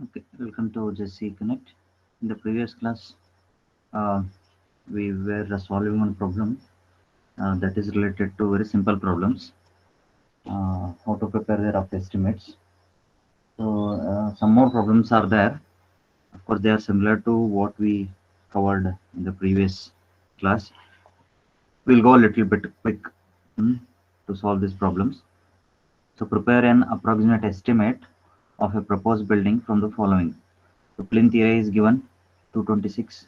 Okay, welcome to Jesse Connect. In the previous class, uh, we were solving one problem that is related to very simple problems, how to prepare the rough estimates. So some more problems are there. Of course, they are similar to what we covered in the previous class. We'll go a little bit quick to solve these problems. So prepare an approximate estimate of a proposed building from the following. The plinth area is given 226,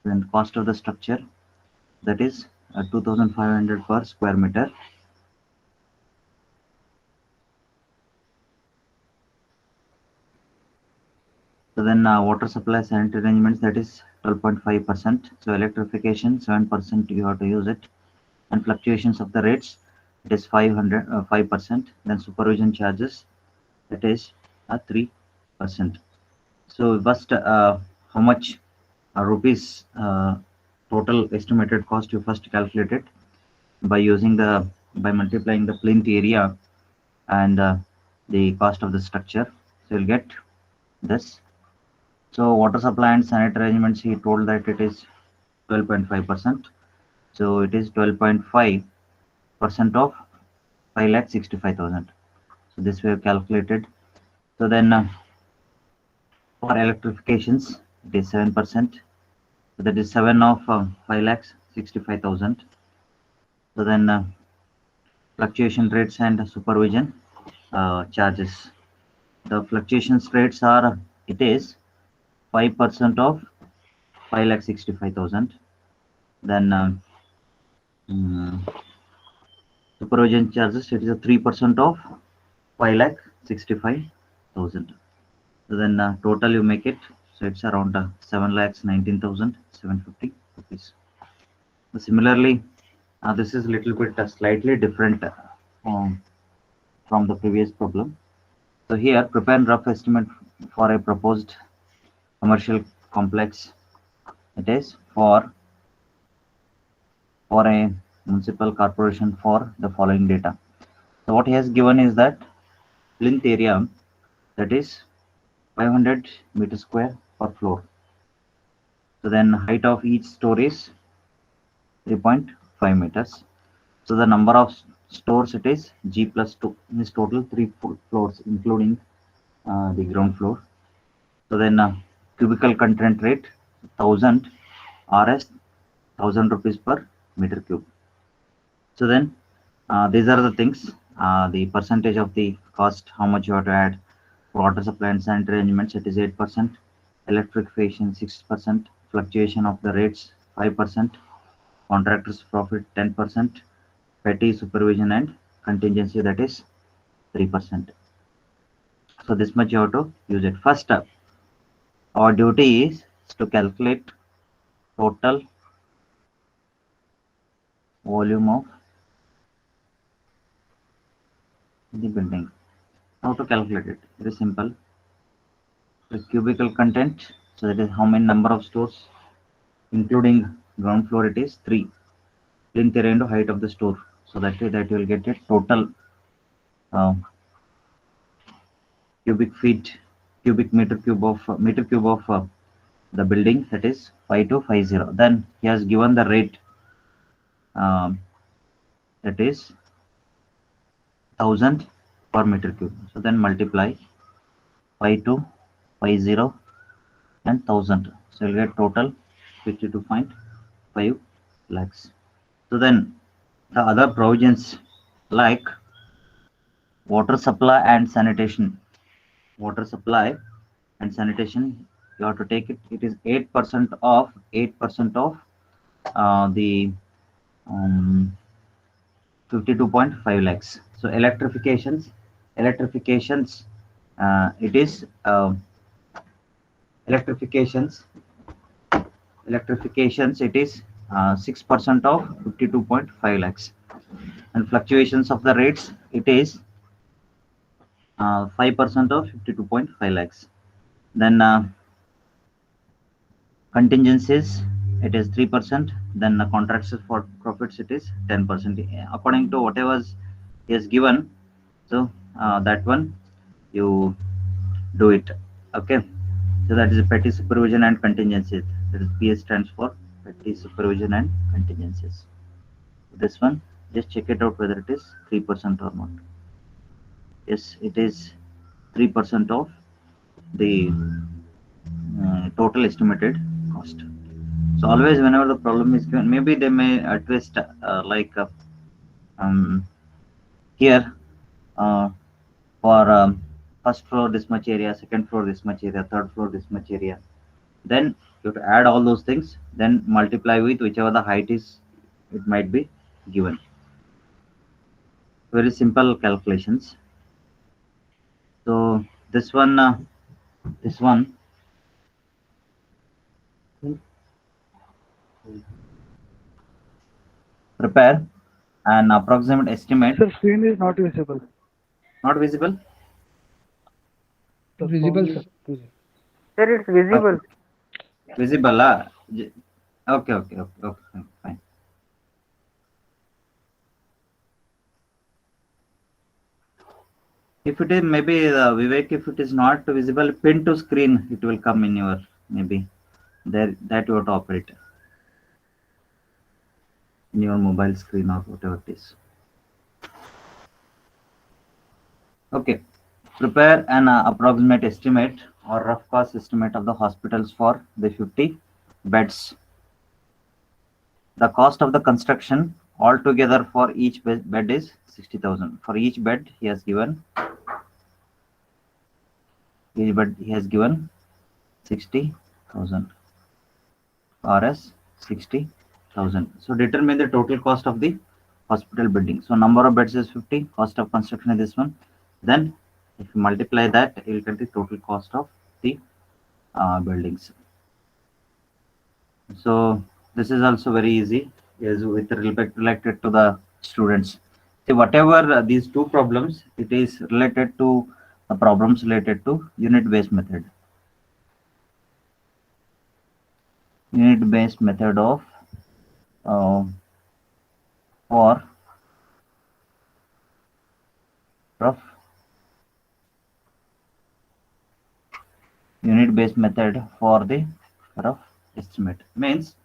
then cost of the structure, that is 2500 per square meter. So then water supply sanitary arrangements, that is 12.5%. So electrification 7%, you have to use it, and fluctuations of the rates, it is 5%. Then supervision charges, that is 3%. So first, how much rupees total estimated cost you first calculate it by multiplying the plinth area and the cost of the structure. So you'll get this. So water supply and sanitary arrangements, he told that it is 12.5%. So it is 12.5% of 5,65,000. So this we have calculated. So then for electrifications, it is 7%. So that is 7 of 5,65,000. So then fluctuation rates and supervision charges. The fluctuations rates are, it is 5% of 5,65,000. Then supervision charges, it is a 3% of 5,65,000. So then total you make it, so it's around 7,19,750 rupees. So similarly, this is a little bit slightly different from the previous problem. So here, prepare rough estimate for a proposed commercial complex. It is for a municipal corporation for the following data. So what he has given is that plinth area, that is 500 meter square per floor. So then height of each story is 3.5 meters. So the number of stores, it is G plus 2, is total 3 floors including the ground floor. So then cubical content rate 1000 RS, 1000 rupees per meter cube. So then these are the things, the percentage of the cost, how much you have to add. Water supply and sanitary arrangements, it is 8%. Electrification 6%. Fluctuation of the rates 5%. Contractors profit 10%. Petty supervision and contingency, that is 3%. So this much you have to use it. First up, our duty is to calculate total volume of the building. How to calculate it? Very simple. The cubical content, so that is how many number of stores, including ground floor, it is 3. Plinth area into height of the store. So that way that you will get a total cubic meter cube of the building, that is 5250. Then he has given the rate, that is 1000 per meter cube. So then multiply 5250 and 1000. So you'll get total 52.5 lakhs. So then the other provisions like water supply and sanitation. Water supply and sanitation, you have to take it. It is 8% of the 52.5 lakhs. So electrifications, it is electrifications, it is 6% of 52.5 lakhs, and fluctuations of the rates, it is 5% of 52.5 lakhs. Then contingencies, it is 3%. Then contracts for profits, it is 10%, according to whatever he has given. So that one you do it. Okay. So that is petty supervision and contingencies. That is PS stands for petty supervision and contingencies. This one, just check it out whether it is 3% or not. Yes, it is 3% of the total estimated cost. So always whenever the problem is given, maybe they may twist um, here for first floor this much area, second floor this much area, third floor this much area. Then you have to add all those things, then multiply with whichever the height is, it might be given. Very simple calculations. So this one, prepare an approximate estimate. Sir, screen is not visible. Not visible. The Visible, phone sir. is visible. Sir, it's visible. Visible, okay, okay, okay, okay, fine. If it is maybe Vivek, if it is not visible, pin to screen, it will come in your maybe there that you have to operate in your mobile screen or whatever it is. Okay, prepare an approximate estimate or rough cost estimate of the hospitals for the 50 beds. The cost of the construction altogether for each bed is 60,000. For each bed, he has given 60,000 Rs 60,000. So determine the total cost of the hospital building. So number of beds is 50, cost of construction is this one. Then if you multiply that, you will get the total cost of the buildings. So this is also very easy, is with related to the students. See, whatever these two problems, it is related to the problems related to unit-based method. Unit-based method of for rough unit-based method for the rough estimate means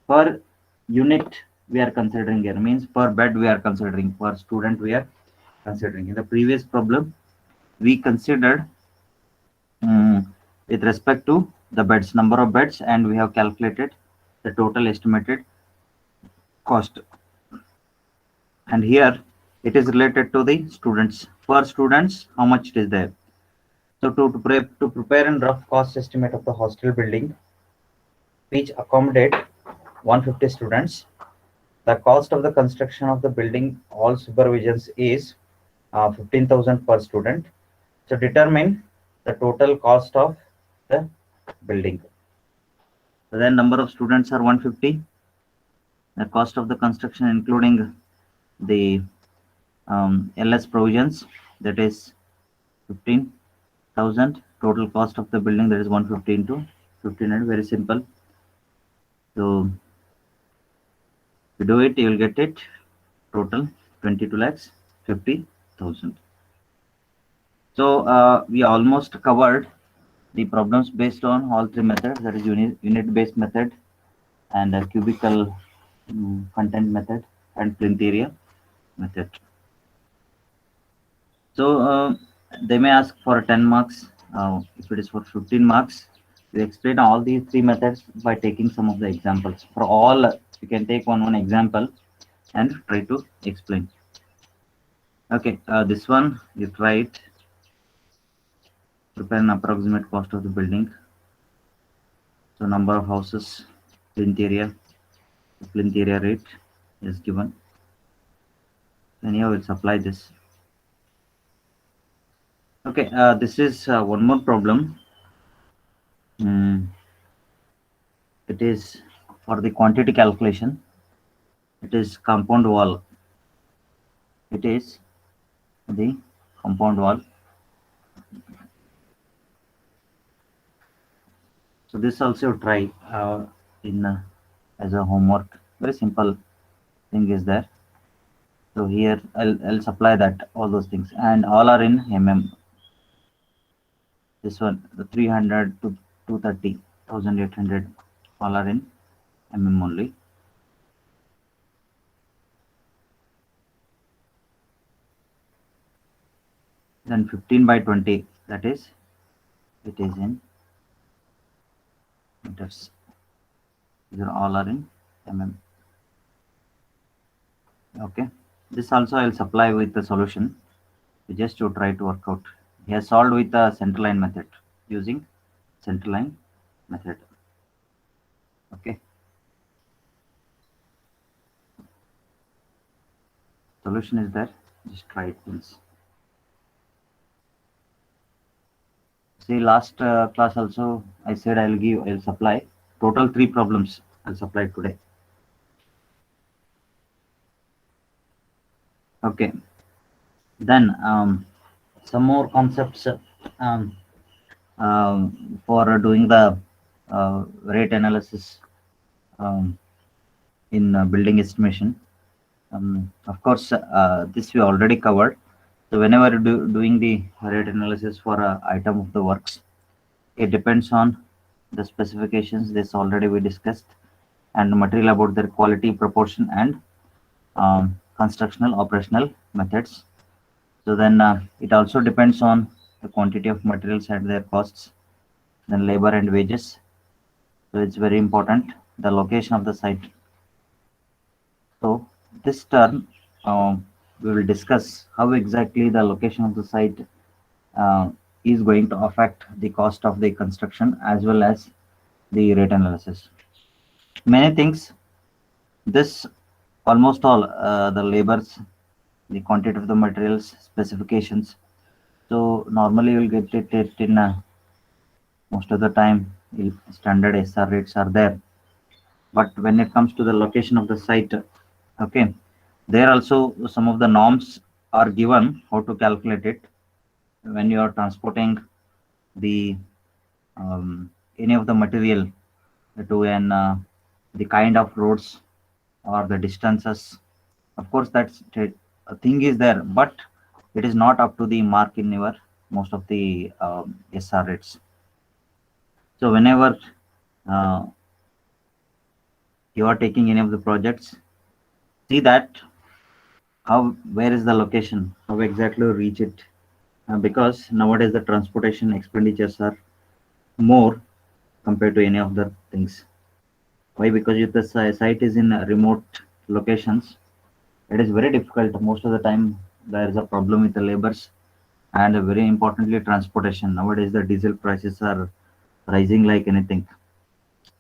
per unit we are considering here, means per bed we are considering, per student we are considering. In the previous problem we considered with respect to the beds, number of beds, and we have calculated the total estimated cost. And here it is related to the students, per students how much it is there. So to prepare a rough cost estimate of the hostel building which accommodate 150 students, the cost of the construction of the building all supervisions is 15,000 per student. So determine the total cost of the building. So then number of students are 150. The cost of the construction including the LS provisions, that is 15,000. Total cost of the building, that is 150 into 1500. Very simple. So if you do it, you will get it total 22 lakhs 50,000. So we almost covered the problems based on all three methods, that is unit based method and cubical content method and plinth area method. So they may ask for 10 marks. If it is for 15 marks, you explain all these three methods by taking some of the examples. For all, you can take one example and try to explain. Okay, this one you try it. Prepare an approximate cost of the building. So number of houses, plinth area, the plinth area rate is given. Anyhow, we'll supply this. Okay, this is one more problem. It is for the quantity calculation. It is compound wall. It is the compound wall. So this also try in as a homework. Very simple thing is there. So here I'll supply that all those things, and all are in mm. This one, the 300 to 230, 1800, all are in mm only. Then 15 by 20, that is, it is in meters. These are all are in mm. Okay. This also I'll supply with the solution just to try to work out. He has solved with the center line method using center line method. Okay. Solution is there. Just try it once. See, last class also I said I'll supply total 3 problems. I'll supply today. Okay. Then some more concepts um, for doing the rate analysis in building estimation. Of course, this we already covered. So whenever doing the rate analysis for a item of the works, it depends on the specifications. This already we discussed, and material about their quality, proportion, and constructional operational methods. So then it also depends on the quantity of materials and their costs, then labor and wages. So it's very important the location of the site. So this term we will discuss how exactly the location of the site uh, is going to affect the cost of the construction as well as the rate analysis. Many things. This almost all the labors, the quantity of the materials, specifications. So normally you will get it in most of the time. Standard SR rates are there, but when it comes to the location of the site, okay, there also some of the norms are given how to calculate it when you are transporting the any of the material to an the kind of roads or the distances. Of course, that's a thing is there, but it is not up to the mark in your most of the SR rates. So whenever uh, you are taking any of the projects, see that how where is the location, how exactly you reach it, because nowadays the transportation expenditures are more compared to any of the things. Why? Because if the site is in remote locations, it is very difficult. Most of the time, there is a problem with the labors and very importantly, transportation. Nowadays, the diesel prices are rising like anything.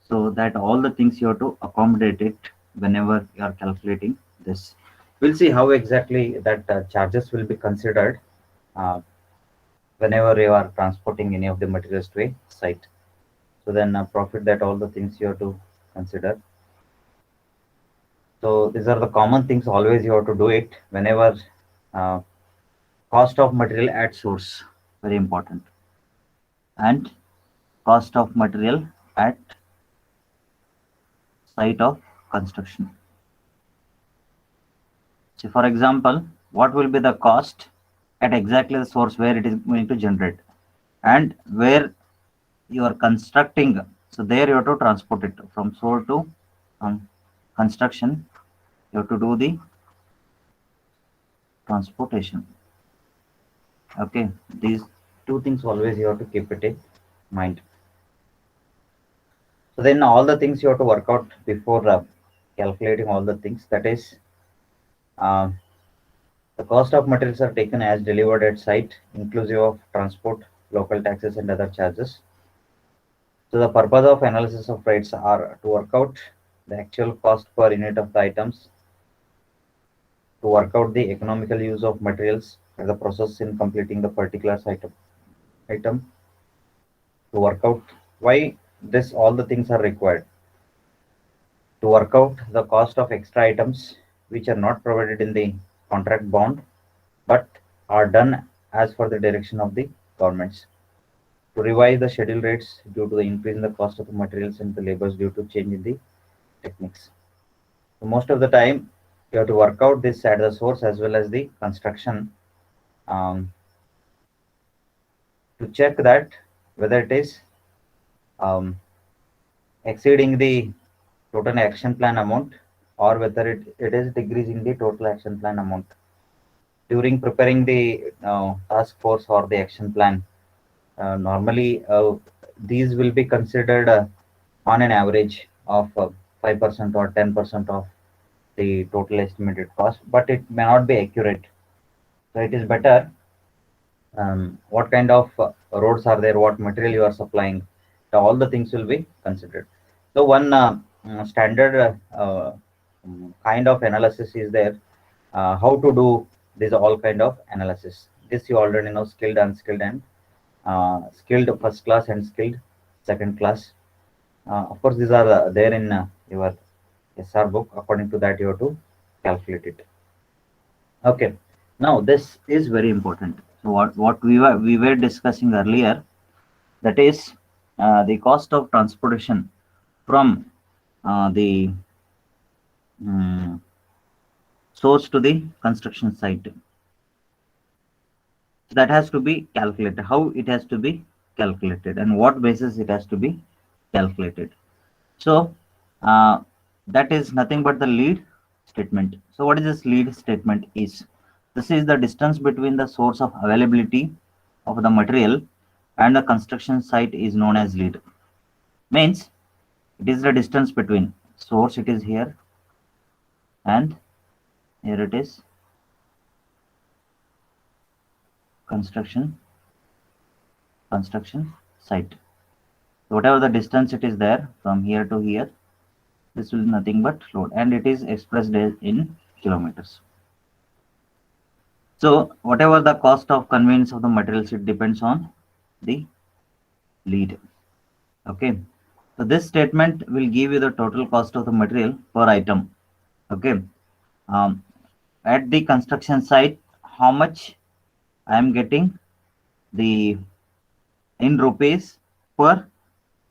So that all the things you have to accommodate it whenever you are calculating this. We'll see how exactly that charges will be considered uh, whenever you are transporting any of the materials to a site. So then profit, that all the things you have to consider. So these are the common things always you have to do it whenever uh, cost of material at source, very important, and cost of material at site of construction. So for example, what will be the cost at exactly the source where it is going to generate and where you are constructing. So there you have to transport it from source to construction. You have to do the transportation. Okay, these two things always you have to keep it in mind. So then all the things you have to work out before calculating all the things. That is, uh, the cost of materials are taken as delivered at site, inclusive of transport, local taxes, and other charges. So the purpose of analysis of rates are to work out the actual cost per unit of the items, to work out the economical use of materials and the process in completing the particular item, to work out why this all the things are required, to work out the cost of extra items which are not provided in the contract bond but are done as per the direction of the governments, to revise the schedule rates due to the increase in the cost of the materials and the labors due to change in the techniques. So most of the time you have to work out this at the source as well as the construction, um, to check that whether it is um, exceeding the total action plan amount, or whether it is decreasing the total action plan amount. During preparing the task force or the action plan, normally these will be considered on an average of 5% or 10% of the total estimated cost, but it may not be accurate. So it is better what kind of roads are there, what material you are supplying, so all the things will be considered. So one standard kind of analysis is there. How to do this all kind of analysis? This you already know: skilled, unskilled, and skilled first class and skilled second class. Of course, these are there in your SR book. According to that, you have to calculate it. Okay. Now this is very important. So what we were discussing earlier, that is the cost of transportation from the mm, source to the construction site. That has to be calculated. How it has to be calculated, and what basis it has to be calculated. So uh, that is nothing but the lead statement. So what is this lead statement is? This is the distance between the source of availability of the material and the construction site is known as lead. Means it is the distance between source, it is here, and here it is construction site. So whatever the distance it is there from here to here, this will be nothing but load, and it is expressed in kilometers. So whatever the cost of conveyance of the materials, it depends on the lead. Okay. So this statement will give you the total cost of the material per item. Okay. At the construction site, how much I am getting the in rupees per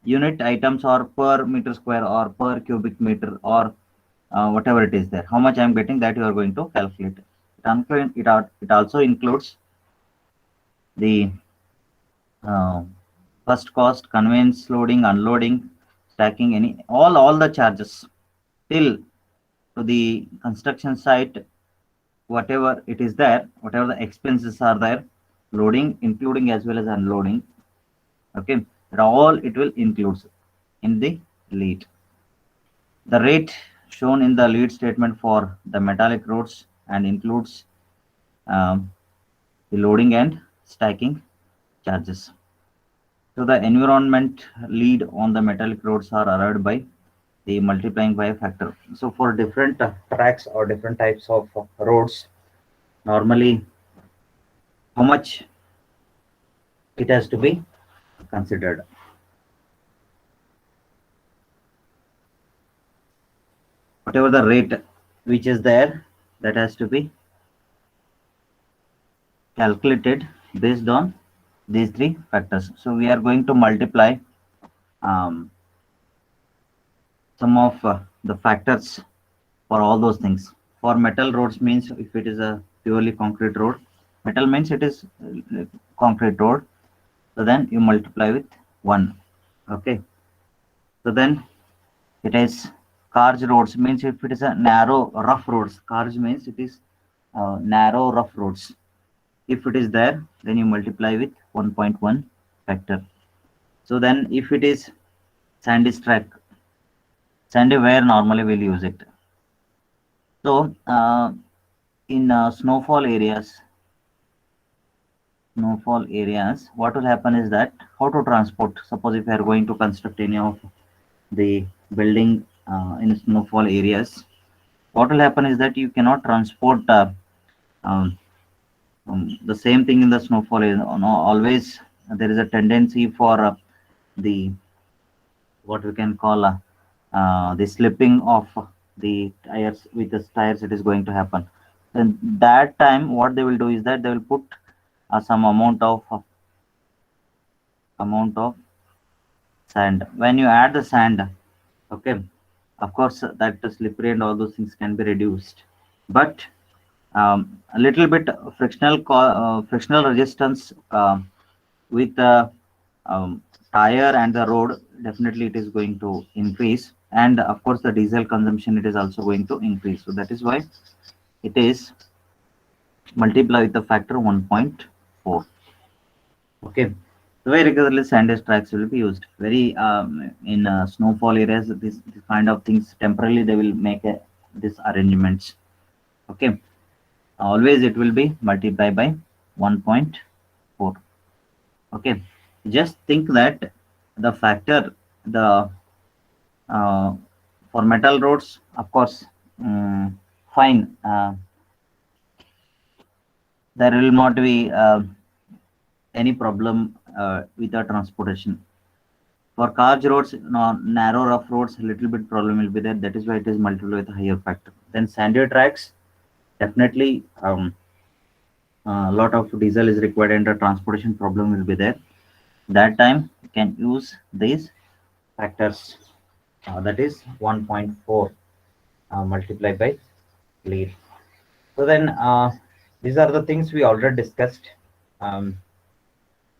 unit items, or per meter square, or per cubic meter, or whatever it is there. How much I am getting, that you are going to calculate. It also includes the first cost, conveyance, loading, unloading, stacking, all the charges till to the construction site, whatever it is there, whatever the expenses are there, loading, including as well as unloading. Okay, that all it will include in the lead. The rate shown in the lead statement for the metallic roads and includes the loading and stacking charges. So the environment lead on the metallic roads are arrived by the multiplying by a factor. So for different tracks or different types of roads, normally how much it has to be considered. Whatever the rate which is there, that has to be calculated based on these three factors. So we are going to multiply some of the factors for all those things. For metal roads means if it is a purely concrete road, metal means it is concrete road. So then you multiply with 1. Okay. So then it is carge roads, means if it is a narrow rough roads, carge means it is narrow rough roads. If it is there, then you multiply with 1.1 factor. So then if it is sandy track, sandy where normally we'll use it. So in snowfall areas, what will happen is that how to transport. Suppose if you are going to construct any of the building in snowfall areas, what will happen is that you cannot transport um, the same thing in the snowfall area. No, always there is a tendency for the what we can call the slipping of the tires. With the tires, it is going to happen. Then that time, what they will do is that they will put some amount of sand. When you add the sand, okay, of course that the slippery and all those things can be reduced, but a little bit frictional resistance with the um, tire and the road, definitely it is going to increase, and of course the diesel consumption, it is also going to increase. So that is why it is multiply with the factor 1.4. Okay. So very regularly sandwich tracks will be used. Very in snowfall areas, this kind of things temporarily they will make this arrangements. Okay. Always it will be multiplied by 1.4. Okay. Just think that the factor, the for metal roads, of course, fine. There will not be any problem with the transportation. For cargo roads, no, narrow rough roads, a little bit problem will be there. That is why it is multiplied with a higher factor. Then sandy tracks, definitely a lot of diesel is required and the transportation problem will be there. That time you can use these factors. That is 1.4 multiplied by lead. So then these are the things we already discussed.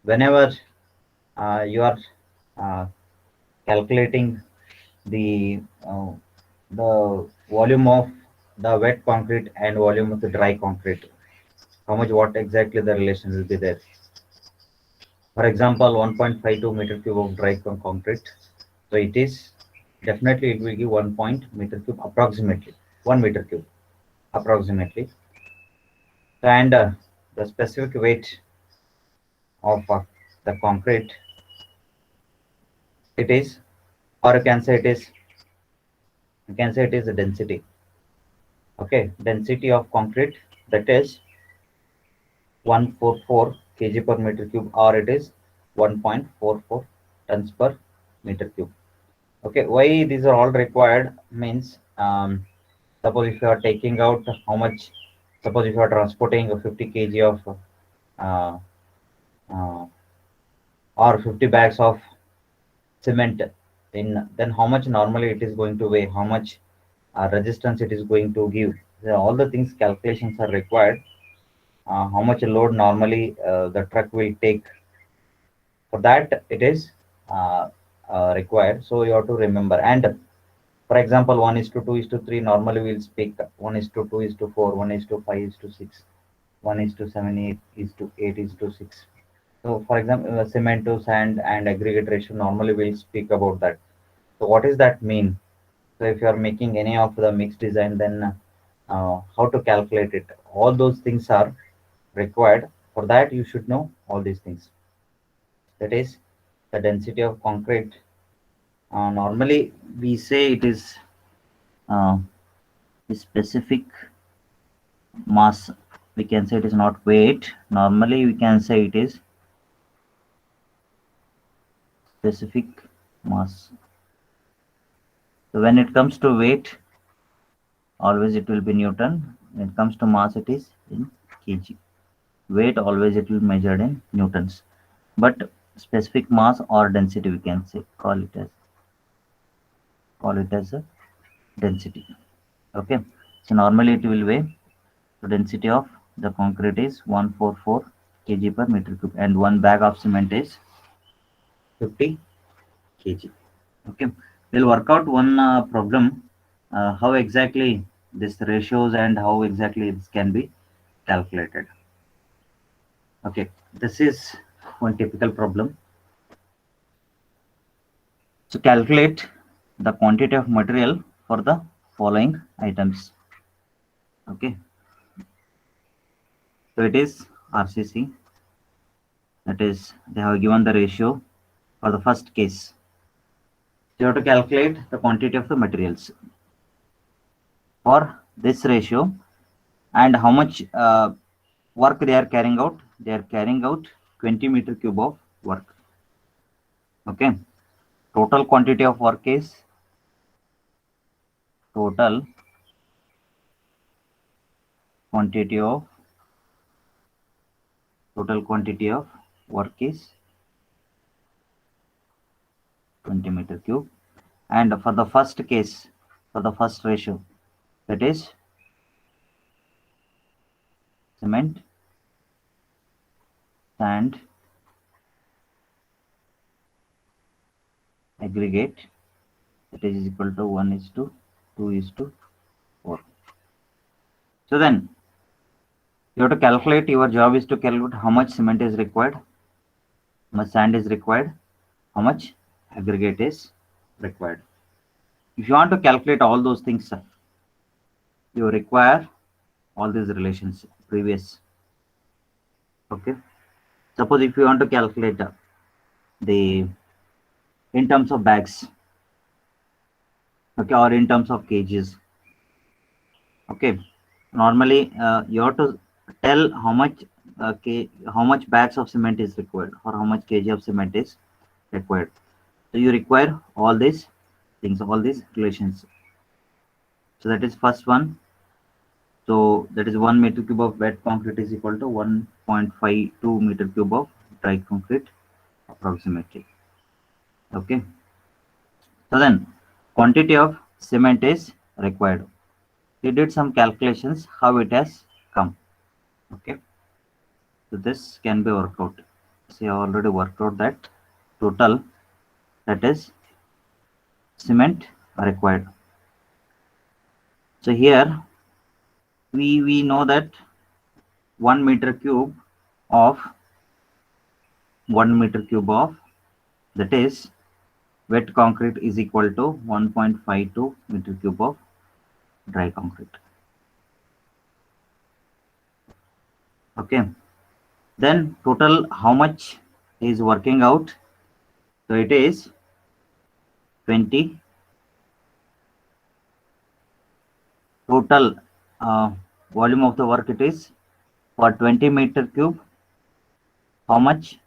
Whenever you are uh, calculating uh, the volume of the wet concrete and volume of the dry concrete, how much, what exactly the relation will be there. For example, 1.52 meter cube of dry concrete, so it is definitely it will give 1 point meter cube approximately, 1 meter cube approximately. And the specific weight of the concrete, it is, or you can say it is the density. Okay, density of concrete, that is 144 kg per meter cube, or it is 1.44 tons per meter cube. Okay, why these are all required means, suppose if you are taking out how much, suppose if you are transporting a 50 kg of uh, uh, or 50 bags of cement in, then how much normally it is going to weigh, how much resistance it is going to give. All the things calculations are required. How much load normally the truck will take, for that it is required. So you have to remember. And for example, 1 is to 2 is to 3, normally we'll speak 1 is to 2 is to 4, 1 is to 5 is to 6, 1 is to 7 is to 8 is to 6. So for example, cement to sand and aggregate ratio, normally we'll speak about that. So what does that mean? So if you are making any of the mixed design, then how to calculate it, all those things are required. For that you should know all these things. That is the density of concrete. Normally we say it is uh, specific mass. We can say it is not weight. Normally we can say it is specific mass. So when it comes to weight, always it will be Newton. When it comes to mass, it is in kg. Weight always it will measured in newtons. But specific mass or density, we can say call it as a density. Okay. So normally it will weigh. The density of the concrete is 144 kg per meter cube, and one bag of cement is 50 kg. Okay, we'll work out one problem, how exactly this ratios and how exactly this can be calculated. Okay, this is one typical problem. So calculate the quantity of material for the following items. Okay, so it is RCC, that is they have given the ratio for the first case. So you have to calculate the quantity of the materials for this ratio, and how much work they are carrying out. They are carrying out 20 meter cube of work. Okay, total quantity of work is total quantity of total quantity of work is 20 meter cube. And for the first case, for the first ratio, that is cement, sand, aggregate, that is equal to 1:2:4. So then you have to calculate, your job is to calculate how much cement is required, how much sand is required, how much aggregate is required. If you want to calculate all those things, you require all these relations previous. Okay. Suppose if you want to calculate the in terms of bags, okay, or in terms of kgs, okay. Normally, you have to tell how much how much bags of cement is required or how much kg of cement is required. So you require all these things, all these relations. So that is first one. So that is 1 meter cube of wet concrete is equal to 1.52 meter cube of dry concrete approximately. Okay. So then quantity of cement is required. We did some calculations how it has come. Okay. So this can be worked out. See, I already worked out that total, that is cement required. So here we know that 1 meter cube of 1 meter cube of, that is wet concrete, is equal to 1.52 meter cube of dry concrete. Okay. Then total how much is working out? So it is 20. Total volume of the work, it is for 20 meter cube. How much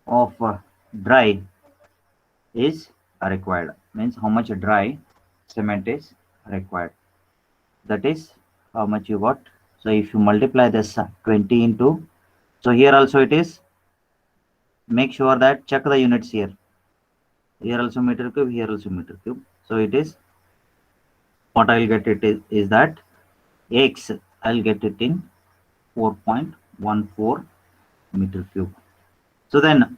of dry is required? Means how much dry cement is required. That is how much you got. So if you multiply this 20 into, so here also it is, make sure that check the units here. Here also meter cube, here also meter cube. So it is, what I'll get it is that X, I'll get it in 4.14 meter cube. So then,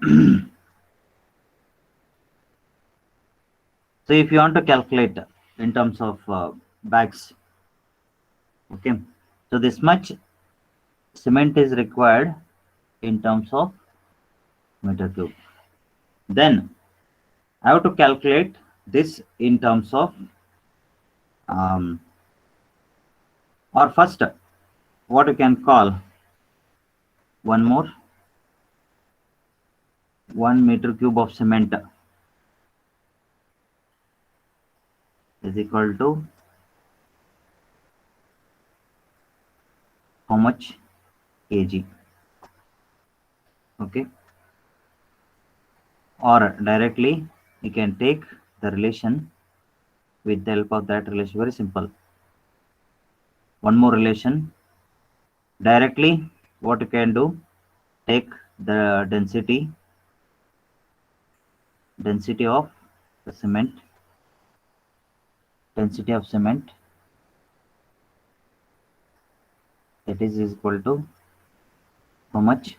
so if you want to calculate in terms of bags, okay, so this much cement is required in terms of meter cube. Then I have to calculate this in terms of, or first, what you can call one more, 1 meter cube of cement is equal to how much kg. Okay. Or directly you can take the relation with the help of that relation. Very simple. One more relation. Directly what you can do, take the density of the cement, density of cement, that is equal to how much?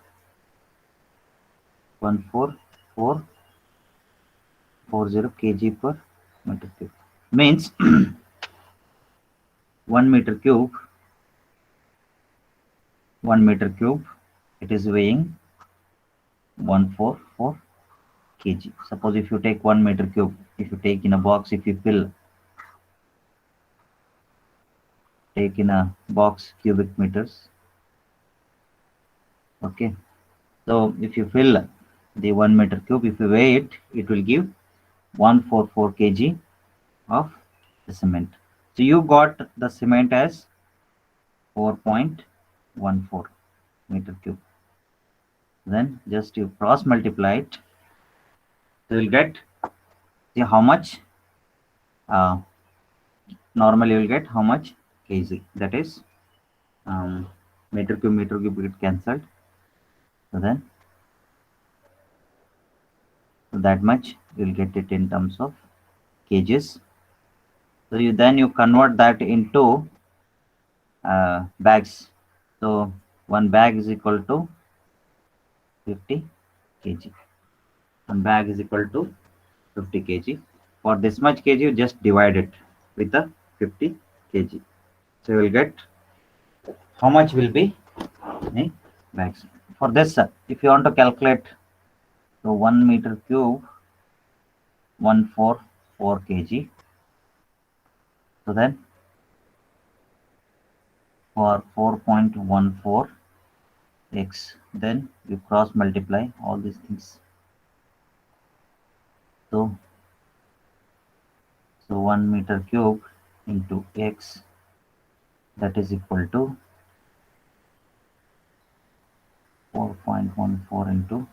14440 kg per meter cube. Means 1 meter cube, it is weighing 144 kg. Suppose if you take 1 meter cube, if you take in a box, if you fill, take in a box cubic meters. Okay. So if you fill the 1 meter cube, if you weigh it, it will give 144 kg of the cement. So you got the cement as 4.14 meter cube. Then just you cross multiply it. So you will get, see how much, normally you will get how much kg, that is meter cube get cancelled. So then that much you will get it in terms of kgs. So you convert that into bags. So one bag is equal to 50 kg. One bag is equal to 50 kg. For this much kg, you just divide it with the 50 kg. So you will get how much will be in bags. For this, if you want to calculate, so 1 meter cube, 144 kg. So then for 4.14 x, then you cross multiply all these things. So 1 meter cube into x, that is equal to 4.14 into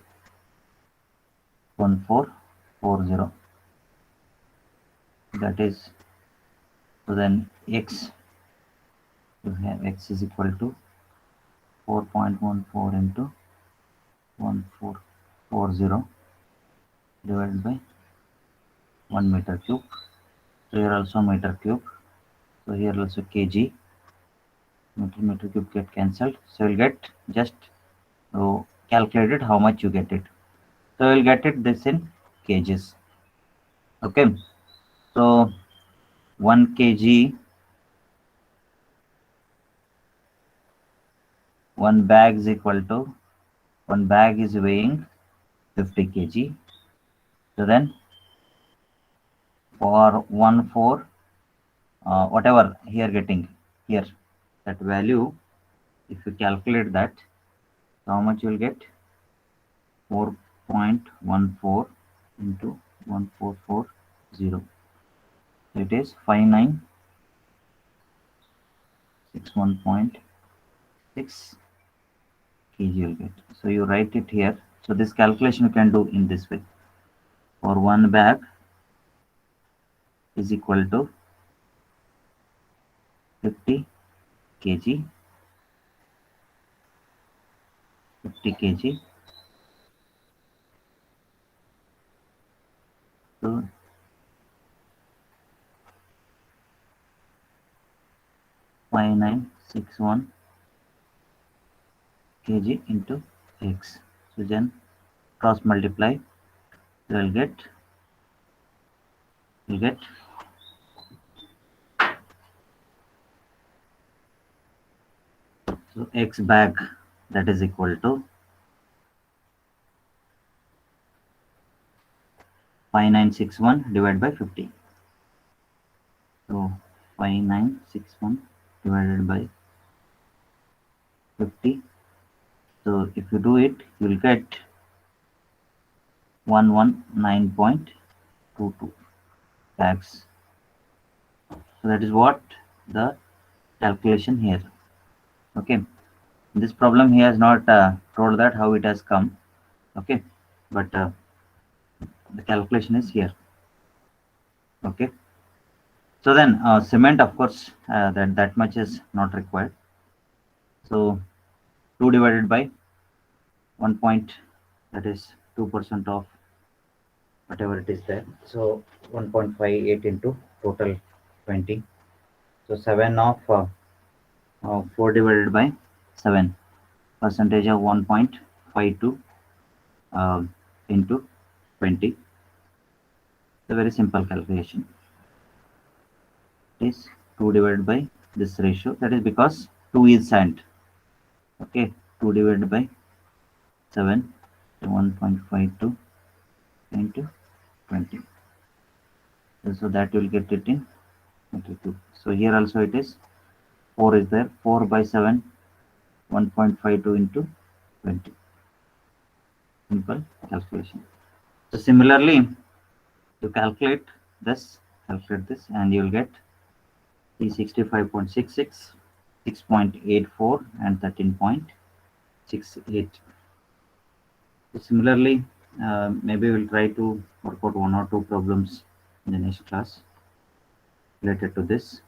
1440. That is, so then x, you have x is equal to 4.14 into 1440 divided by 1 meter cube. So here also meter cube. So here also kg. Meter cube get cancelled. So you'll get just calculated how much you get it. So you'll get it this in kgs. Okay. So 1 kg, 1 bag is equal to, 1 bag is weighing 50 kg. So then for 1 4, whatever here getting here, that value, if you calculate that, how much you will get? 4.14 into 1440. It is 5961.6 kg you will get. So you write it here. So this calculation you can do in this way. For 1 bag is equal to 50 kg, 50 kg. So 5961 kg into x. So then cross multiply, you will get so x bag, that is equal to 5961 divided by 50. So 5961 divided by 50. So if you do it, you will get 119.22 bags. So that is what the calculation here. Okay. This problem he has not told that how it has come. Okay. But the calculation is here. Okay. So then cement, of course, that much is not required. So 2 divided by 1 point, that is 2% of whatever it is there. So 1.58 into total 20. So 7 of 4 divided by 7, percentage of 1.52 into 20. It's a very simple calculation. It is 2 divided by this ratio. That is because 2 is sand. Okay, 2 divided by 7, 1.52 into 20. So that will get it in 22. So here also it is 4 is there. 4 by 7, 1.52 into 20. Simple calculation. So similarly, you calculate this, and you will get 365.66, 6.84, and 13.68. So similarly, maybe we'll try to work out 1 or 2 problems in the next class related to this.